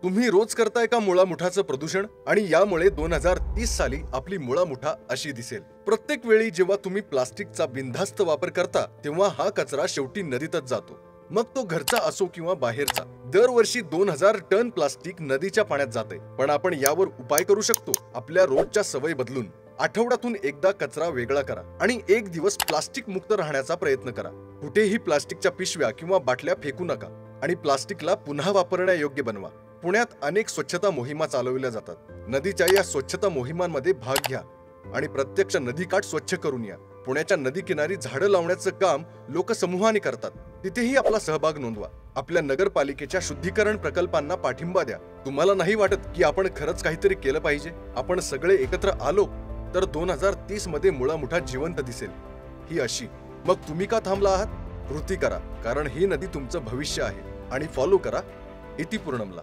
तुम्ही रोज करताय का मुळामुठाचं प्रदूषण? आणि यामुळे 2030 साली आपली मुळामुठा अशी दिसेल. प्रत्येक वेळी जेव्हा तुम्ही प्लास्टिकचा बिनधास्त वापर करता तेव्हा हा कचरा शेवटी नदीतच जातो. मग तो घरचा असो किंवा बाहेरचा. दरवर्षी 2000 टन प्लास्टिक नदीच्या पाण्यात जाते. पण आपण यावर उपाय करू शकतो. आपल्या रोजच्या सवयी बदलून आठवड्यातून एकदा कचरा वेगळा करा आणि एक दिवस प्लास्टिक मुक्त राहण्याचा प्रयत्न करा. कुठेही प्लास्टिकच्या पिशव्या किंवा बाटल्या फेकू नका आणि प्लास्टिकला पुन्हा वापरण्यायोग्य बनवा. पुण्यात अनेक स्वच्छता मोहिमा चालवल्या जातात. नदीच्या या स्वच्छता मोहिमांमध्ये भाग घ्या आणि प्रत्यक्ष नदीकाठ स्वच्छ करून या. पुण्याच्या नदी किनारी झाडं लावण्याचं काम लोकसमूहाने करतात. तिथेही आपला सहभाग नोंदवा. आपल्या नगरपालिकेच्या शुद्धीकरण प्रकल्पांना पाठिंबा द्या. तुम्हाला नाही वाटत की आपण खरंच काहीतरी केलं पाहिजे? आपण सगळे एकत्र आलो तर 2030 मध्ये मुळामुठा जिवंत दिसेल. ही अशी. मग तुम्ही का थांबला आहात? कृती करा, कारण ही नदी तुमचं भविष्य आहे. आणि फॉलो करा इतिपूर्णमला.